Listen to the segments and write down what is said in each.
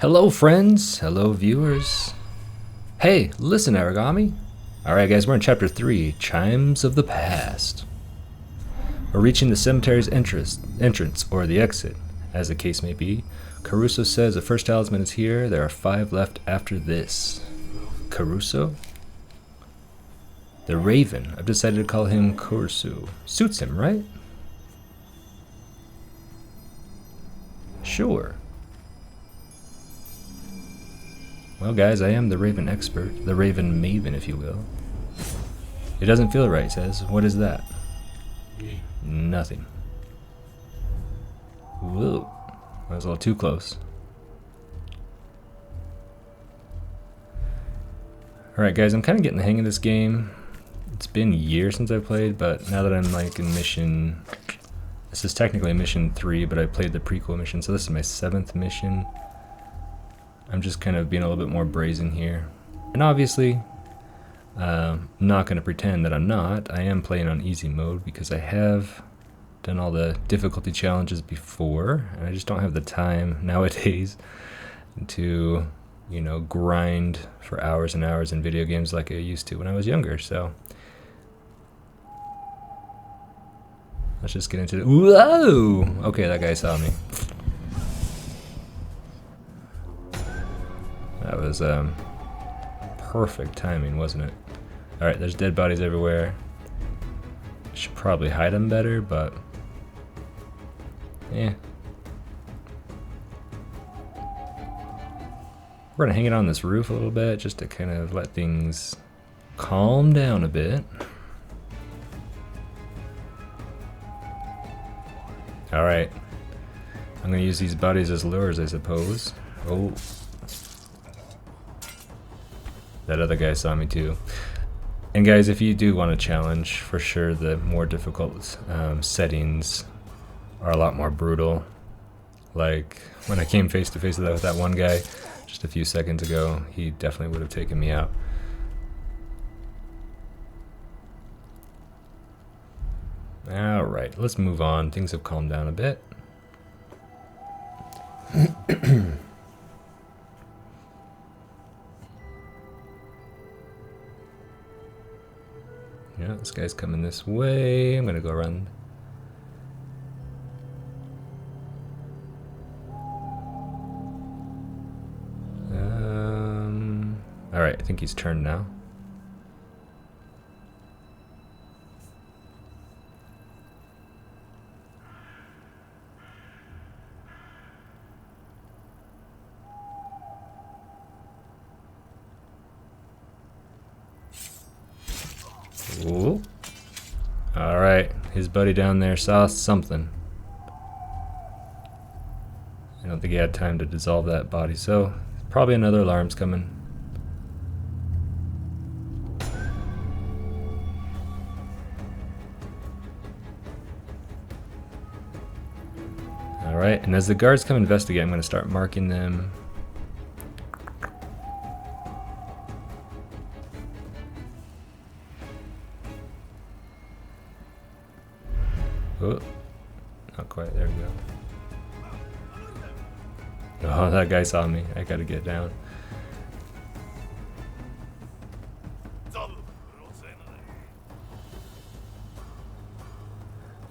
Hello, friends. Hello, viewers. Hey, listen, Aragami. Alright, guys, we're in Chapter 3, Chimes of the Past. We're reaching the cemetery's entrance, or the exit, as the case may be. Caruso says the first talisman is here. There are 5 left after this. Caruso? The Raven. I've decided to call him Caruso. Suits him, right? Sure. Well, guys, I am the Raven expert. The Raven maven, if you will. It doesn't feel right, says. What is that? Nothing. Whoa. That was a little too close. Alright, guys, I'm kind of getting the hang of this game. It's been years since I played, but now that I'm like in mission... This is technically mission 3, but I played the prequel mission, so this is my 7th mission. I'm just kind of being a little bit more brazen here. And obviously, I'm not going to pretend that I'm not. I am playing on easy mode because I have done all the difficulty challenges before, and I just don't have the time nowadays to, you know, grind for hours and hours in video games like I used to when I was younger, so... Let's just get into it. Whoa! Okay, that guy saw me. That was perfect timing, wasn't it? Alright, there's dead bodies everywhere. Should probably hide them better, but... yeah. We're gonna hang it on this roof a little bit, just to kind of let things calm down a bit. Alright. I'm gonna use these bodies as lures, I suppose. Oh. That other guy saw me too. And guys, if you do want a challenge, for sure the more difficult settings are a lot more brutal. Like when I came face to face with that one guy just a few seconds ago, he definitely would have taken me out. Alright, let's move on. Things have calmed down a bit. Yeah, this guy's coming this way. I'm gonna go around. Alright, I think he's turned now. Ooh. Alright, his buddy down there saw something. I don't think he had time to dissolve that body, so probably another alarm's coming. Alright, and as the guards come investigate, I'm going to start marking them. Oh, not quite. There we go. Oh, that guy saw me. I gotta get down.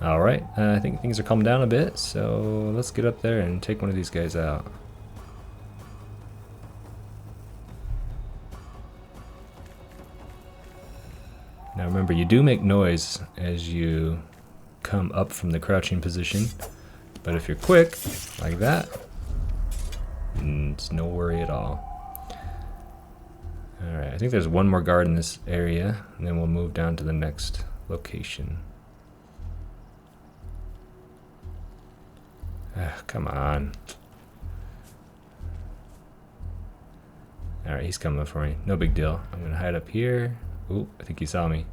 Alright, I think things are calming down a bit, so let's get up there and take one of these guys out. Now remember, you do make noise as you come up from the crouching position, but if you're quick like that, it's no worry at all. Alright, I think there's one more guard in this area, and then we'll move down to the next location. Come on. Alright, he's coming for me. No big deal. I'm gonna hide up here. Ooh, I think he saw me.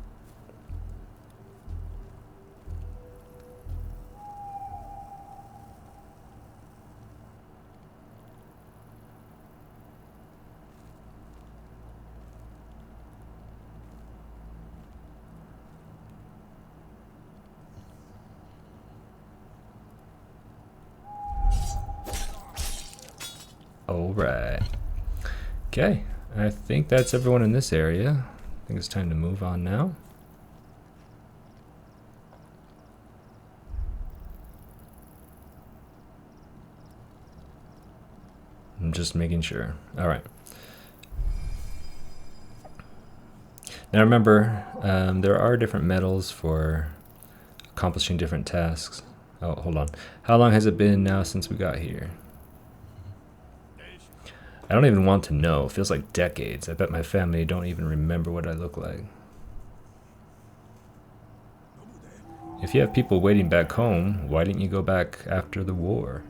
Alright. Okay, I think that's everyone in this area. I think it's time to move on now. I'm just making sure. Alright. Now remember, there are different medals for accomplishing different tasks. Oh, hold on. How long has it been now since we got here? I don't even want to know. It feels like decades. I bet my family don't even remember what I look like. If you have people waiting back home, why didn't you go back after the war?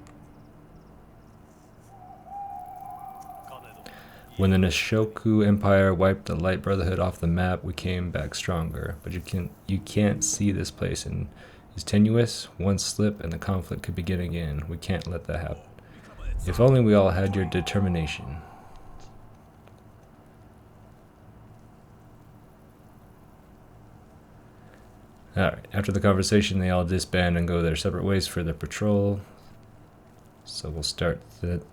When the Nishoku Empire wiped the Light Brotherhood off the map, we came back stronger. But you can't see this place, and it's tenuous. One slip and the conflict could begin again. We can't let that happen. If only we all had your determination. Alright, after the conversation, they all disband and go their separate ways for their patrol. So we'll start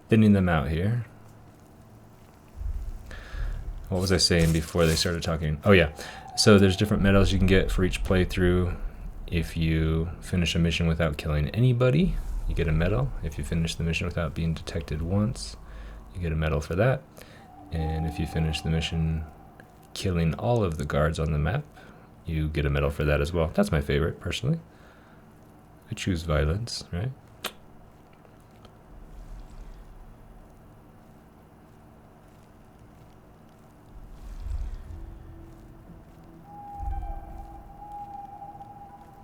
thinning them out here. What was I saying before they started talking? Oh yeah, so there's different medals you can get for each playthrough. If you finish a mission without killing anybody, you get a medal. If you finish the mission without being detected once, you get a medal for that. And if you finish the mission killing all of the guards on the map, you get a medal for that as well. That's my favorite, personally. I choose violence, right?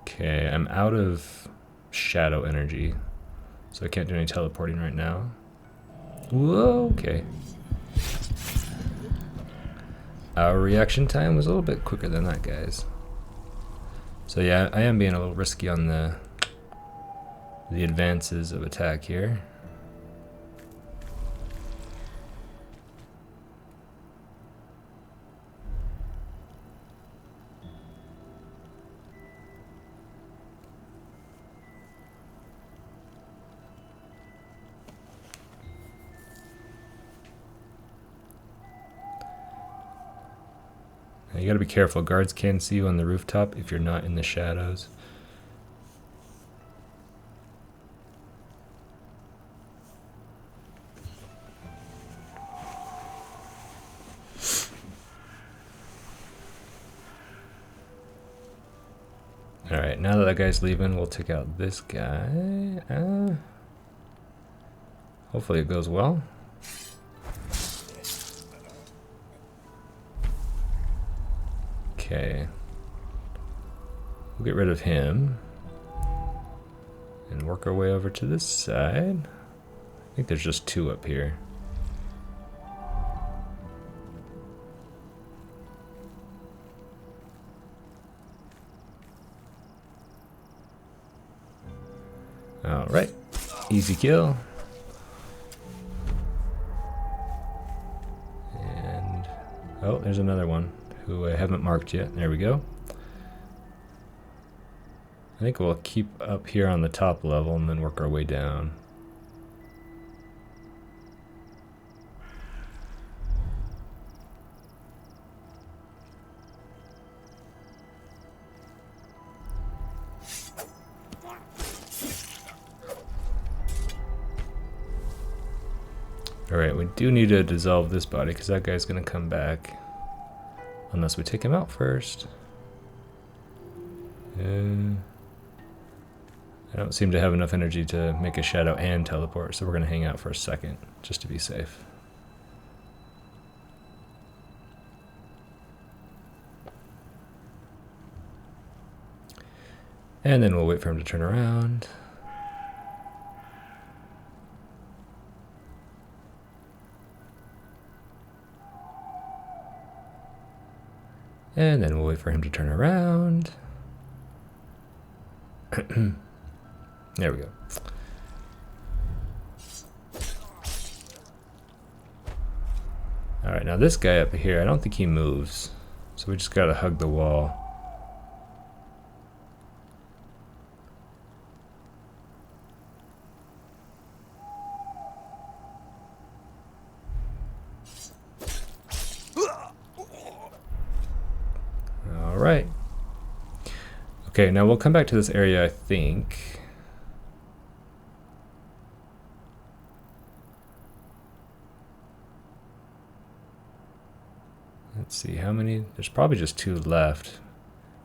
Okay, I'm out of shadow energy, so I can't do any teleporting right now. Whoa, okay. Our reaction time was a little bit quicker than that, guys. So yeah, I am being a little risky on the advances of attack here. You gotta be careful. Guards can see you on the rooftop if you're not in the shadows. Alright, now that guy's leaving, we'll take out this guy. Hopefully it goes well. Okay. We'll get rid of him. And work our way over to this side. I think there's just two up here. Alright. Easy kill. And oh, there's another one who I haven't marked yet. There we go. I think we'll keep up here on the top level and then work our way down. Alright, we do need to dissolve this body because that guy's going to come back. Unless we take him out first. I don't seem to have enough energy to make a shadow and teleport, so we're going to hang out for a second, just to be safe. And then we'll wait for him to turn around. And then we'll wait for him to turn around. There we go. Alright, now this guy up here, I don't think he moves. So we just gotta hug the wall. Okay, now we'll come back to this area, I think. Let's see, how many? There's probably just 2 left.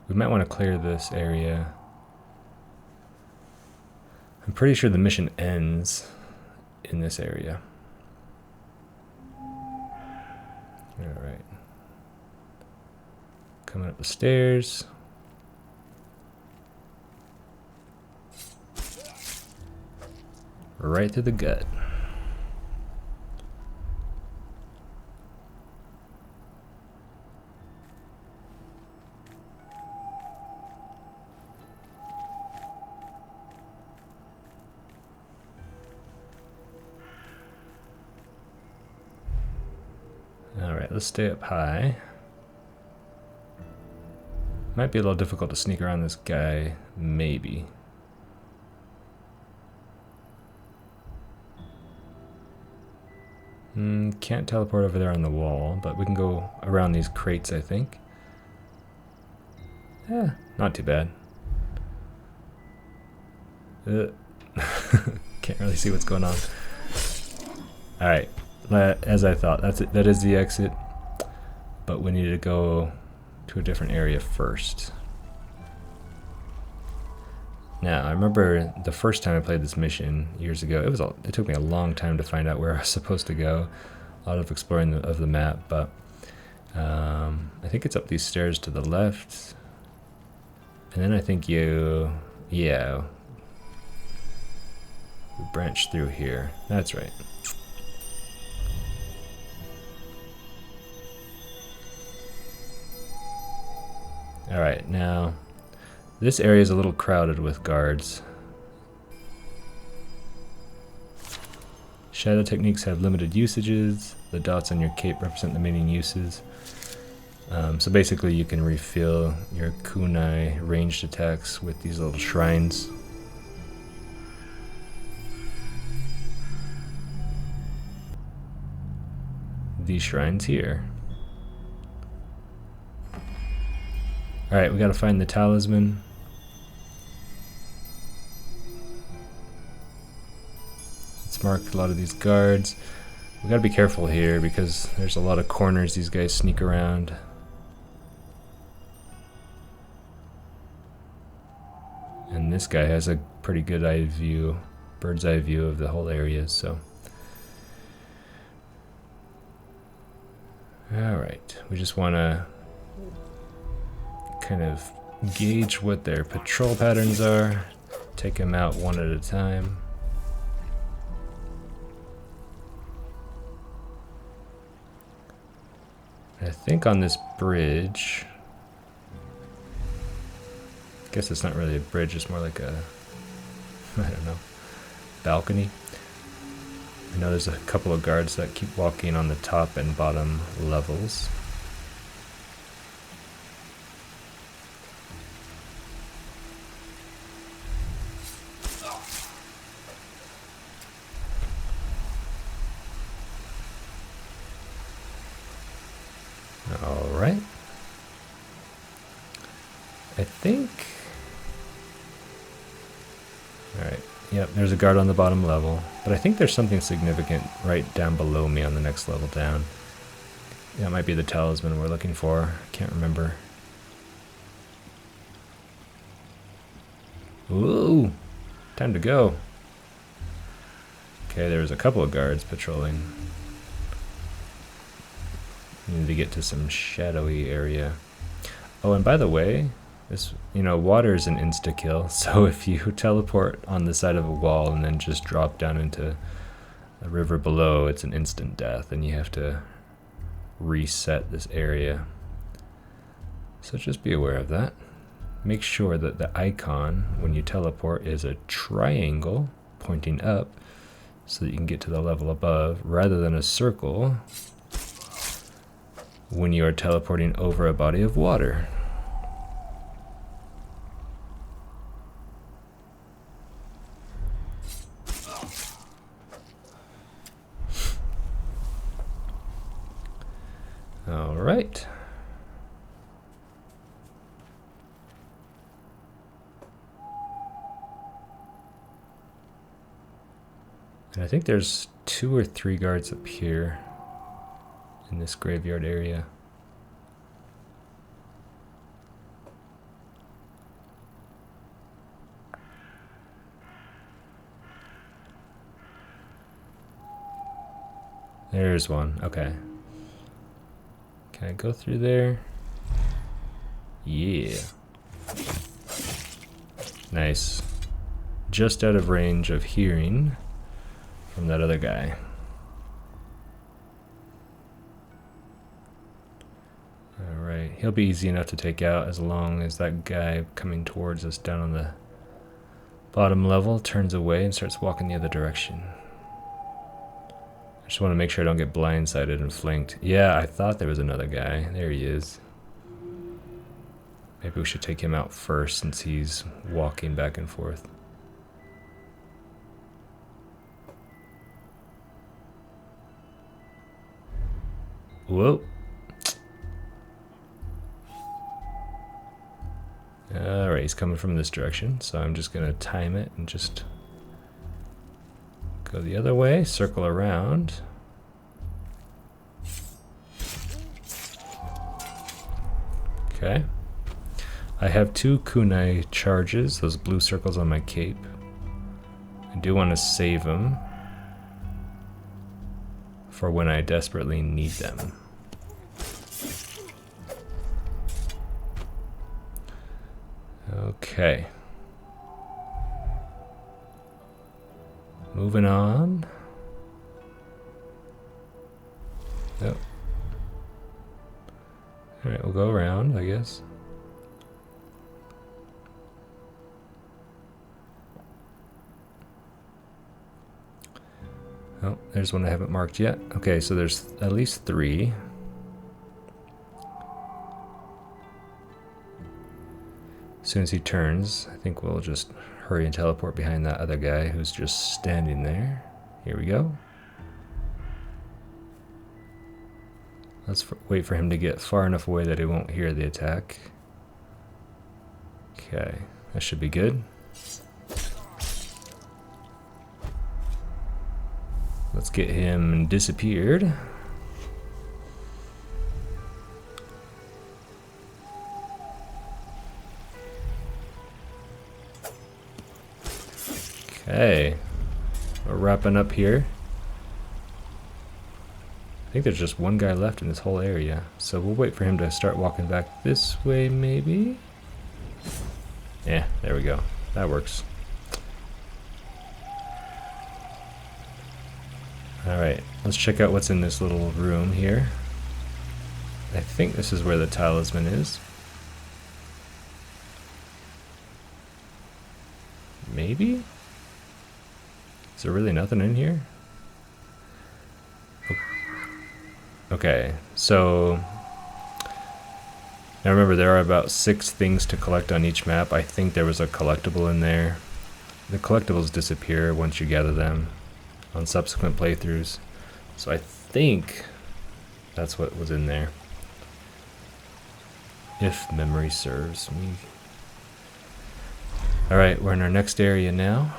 We might want to clear this area. I'm pretty sure the mission ends in this area. Alright. Coming up the stairs. Right through the gut. Alright, let's stay up high. Might be a little difficult to sneak around this guy, maybe. Can't teleport over there on the wall, but we can go around these crates, I think. Yeah, not too bad. Can't really see what's going on. Alright, as I thought, that is the exit, but we need to go to a different area first. Now, I remember the first time I played this mission years ago, it took me a long time to find out where I was supposed to go. A lot of exploring of the map, but I think it's up these stairs to the left. And then I think we branch through here. That's right. Alright, now this area is a little crowded with guards. Shadow techniques have limited usages. The dots on your cape represent the main uses. So basically you can refill your kunai ranged attacks with these little shrines. These shrines here. Alright, we gotta find the talisman. Let's mark a lot of these guards. We gotta be careful here because there's a lot of corners these guys sneak around. And this guy has a pretty good bird's eye view of the whole area, so. Alright, we just wanna kind of gauge what their patrol patterns are, take them out one at a time. I think on this bridge, I guess it's not really a bridge, it's more like a, I don't know, balcony. I know there's a couple of guards that keep walking on the top and bottom levels. Alright. I think... Alright, yep, there's a guard on the bottom level. But I think there's something significant right down below me on the next level down. That might be the talisman we're looking for. Can't remember. Ooh! Time to go. Okay, there's a couple of guards patrolling. Need to get to some shadowy area. Oh, and by the way, this, water is an insta-kill, so if you teleport on the side of a wall and then just drop down into the river below, it's an instant death, and you have to reset this area. So just be aware of that. Make sure that the icon, when you teleport, is a triangle pointing up, so that you can get to the level above, rather than a circle when you are teleporting over a body of water. All right. And I think there's 2 or 3 guards up here in this graveyard area. There's one. Okay. Can I go through there? Yeah. Nice. Just out of range of hearing from that other guy. Alright, he'll be easy enough to take out as long as that guy coming towards us down on the bottom level turns away and starts walking the other direction. I just want to make sure I don't get blindsided and flanked. Yeah, I thought there was another guy. There he is. Maybe we should take him out first since he's walking back and forth. Whoa. Alright, he's coming from this direction, so I'm just going to time it and just go the other way, circle around. Okay. I have 2 kunai charges, those blue circles on my cape. I do want to save them for when I desperately need them. Okay. Moving on. Oh. Alright, we'll go around, I guess. Oh, there's one I haven't marked yet. Okay, so there's at least 3. As soon as he turns, I think we'll just hurry and teleport behind that other guy who's just standing there. Here we go. Let's wait for him to get far enough away that he won't hear the attack. Okay, that should be good. Let's get him disappeared. Okay, we're wrapping up here. I think there's just one guy left in this whole area, so we'll wait for him to start walking back this way, maybe? Yeah, there we go. That works. Alright, let's check out what's in this little room here. I think this is where the talisman is. Maybe? Is there really nothing in here? Okay, so now remember there are about 6 things to collect on each map. I think there was a collectible in there. The collectibles disappear once you gather them on subsequent playthroughs. So I think that's what was in there. If memory serves me. Alright, we're in our next area now.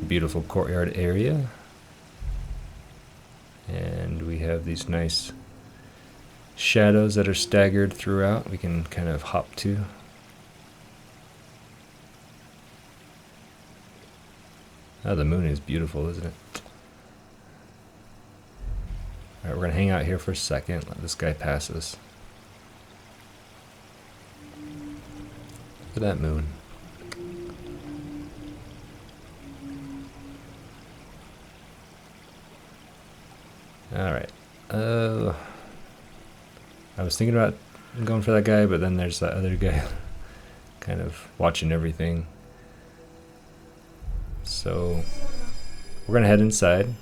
Beautiful courtyard area. And we have these nice shadows that are staggered throughout. We can kind of hop to. Oh, the moon is beautiful, isn't it? Alright, we're going to hang out here for a second. Let this guy pass us. Look at that moon. Alright. I was thinking about going for that guy, but then there's that other guy kind of watching everything. So we're going to head inside.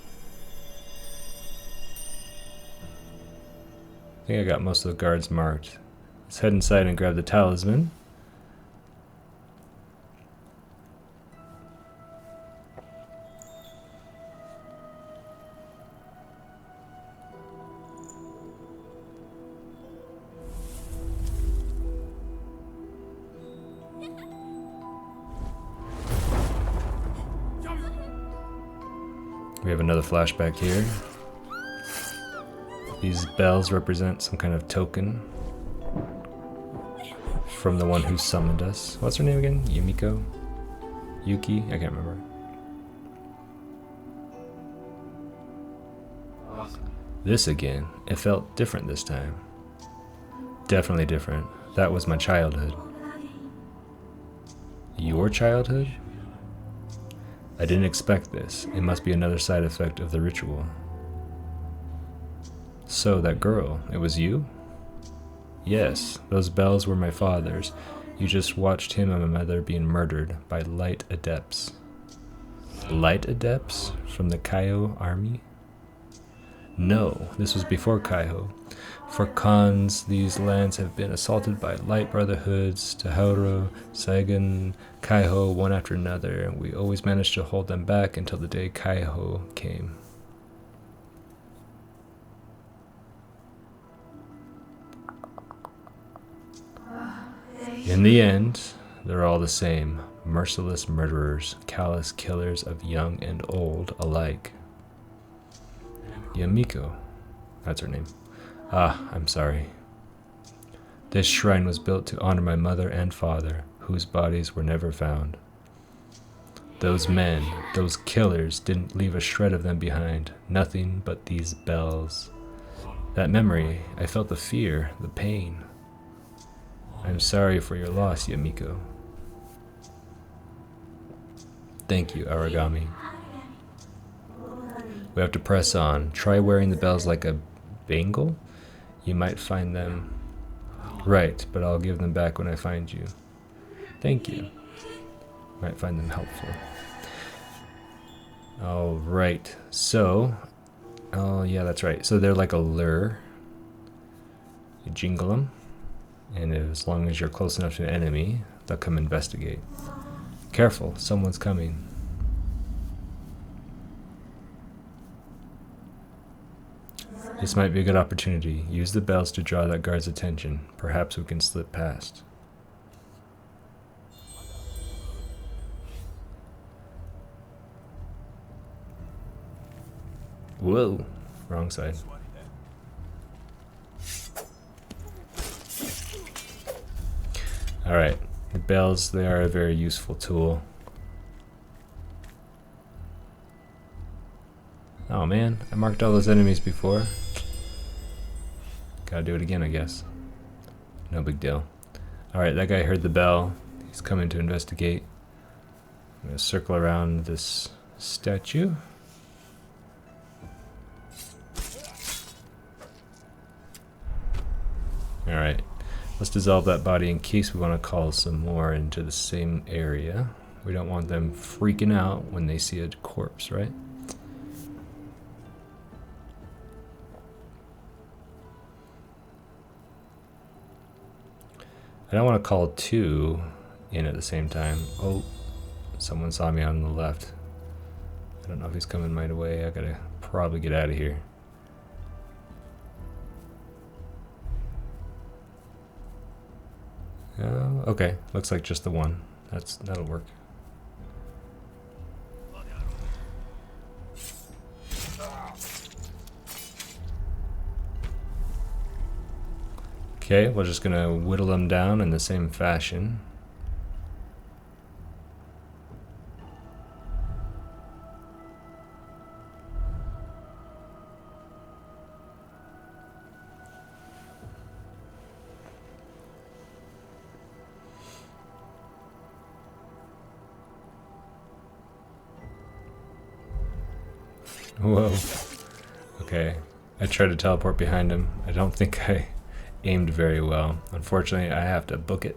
I think I got most of the guards marked. Let's head inside and grab the talisman. We have another flashback here. These bells represent some kind of token from the one who summoned us. What's her name again? Yumiko? Yuki? I can't remember. This again. It felt different this time. Definitely different. That was my childhood. Your childhood? I didn't expect this. It must be another side effect of the ritual. So, that girl, it was you? Yes, those bells were my father's. You just watched him and my mother being murdered by light adepts. Light adepts? From the Kaiho army? No, this was before Kaiho. For Khans, these lands have been assaulted by light brotherhoods, Tahoru, Saigon, Kaiho, one after another, and we always managed to hold them back until the day Kaiho came. In the end, they're all the same, merciless murderers, callous killers of young and old alike. Yumiko, that's her name. Ah, I'm sorry. This shrine was built to honor my mother and father, whose bodies were never found. Those men, those killers, didn't leave a shred of them behind, nothing but these bells. That memory, I felt the fear, the pain. I'm sorry for your loss, Yumiko. Thank you, Aragami. We have to press on. Try wearing the bells like a bangle? You might find them... Right, but I'll give them back when I find you. Thank you. Might find them helpful. Alright, so... Oh, yeah, that's right. So they're like a lure. You jingle them. And as long as you're close enough to an enemy, they'll come investigate. Careful, someone's coming. This might be a good opportunity. Use the bells to draw that guard's attention. Perhaps we can slip past. Whoa, wrong side. Alright, the bells, they are a very useful tool. Oh man, I marked all those enemies before. Gotta do it again, I guess. No big deal. Alright, that guy heard the bell. He's coming to investigate. I'm gonna circle around this statue. Alright, let's dissolve that body in case we want to call some more into the same area. We don't want them freaking out when they see a corpse, right? I don't want to call two in at the same time. Oh, someone saw me on the left. I don't know if he's coming my way. I gotta probably get out of here. Okay, looks like just the one. That'll work. Okay, we're just gonna whittle them down in the same fashion. Whoa. Okay, I tried to teleport behind him. I don't think I aimed very well. Unfortunately, I have to book it.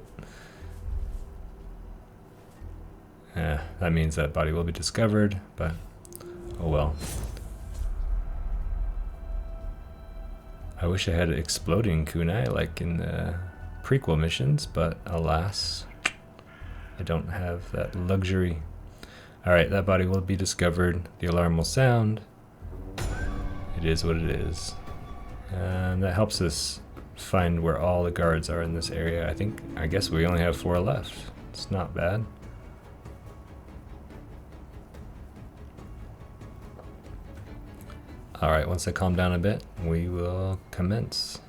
That means that body will be discovered, but oh well. I wish I had exploding kunai like in the prequel missions, but alas, I don't have that luxury. Alright, that body will be discovered. The alarm will sound. It is what it is. And that helps us find where all the guards are in this area. I guess we only have 4 left. It's not bad. Alright, once I calm down a bit, we will commence.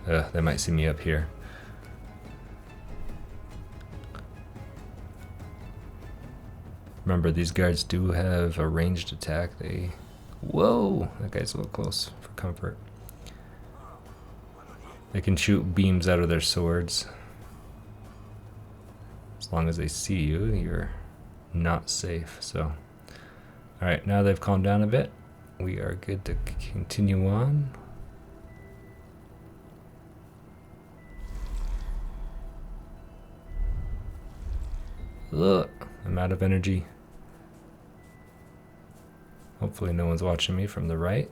They might see me up here. Remember, these guards do have a ranged attack. Whoa! That guy's a little close for comfort. They can shoot beams out of their swords. As long as they see you, you're not safe. So, alright, now they've calmed down a bit. We are good to continue on. Ugh, I'm out of energy. Hopefully no one's watching me from the right.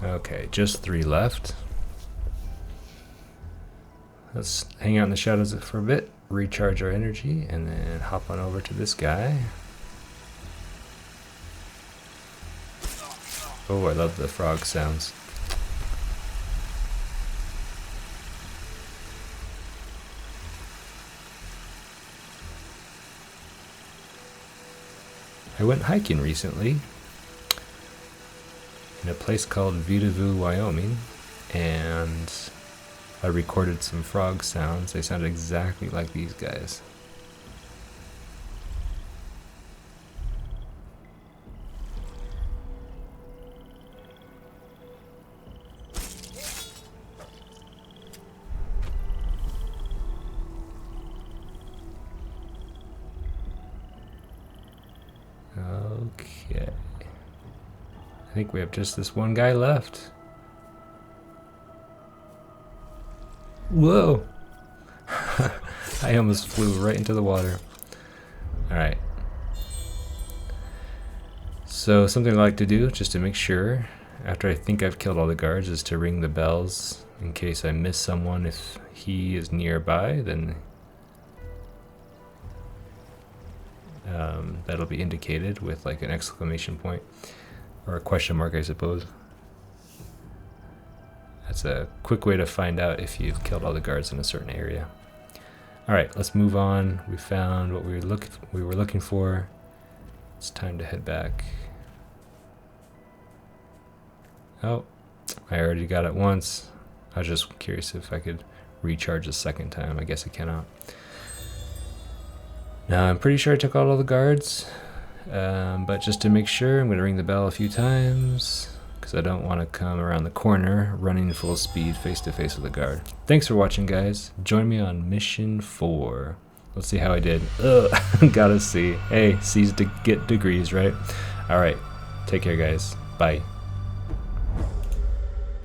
Okay, just 3 left. Let's hang out in the shadows for a bit, recharge our energy, and then hop on over to this guy. Oh, I love the frog sounds. I went hiking recently in a place called Vidavoo, Wyoming, and I recorded some frog sounds. They sounded exactly like these guys. Okay. I think we have just this one guy left. Whoa! I almost flew right into the water. Alright. So something I like to do, just to make sure, after I think I've killed all the guards, is to ring the bells in case I miss someone. If he is nearby, then that'll be indicated with like an exclamation point or a question mark, I suppose. That's a quick way to find out if you've killed all the guards in a certain area. Alright, let's move on. We found what we were looking for. It's time to head back. Oh, I already got it once. I was just curious if I could recharge a second time. I guess I cannot. Now, I'm pretty sure I took out all the guards, but just to make sure, I'm going to ring the bell a few times, because I don't want to come around the corner running full speed face to face with a guard. Thanks for watching, guys. Join me on mission 4. Let's see how I did. Ugh, gotta see. Hey, C's to get degrees, right? Alright, take care, guys. Bye.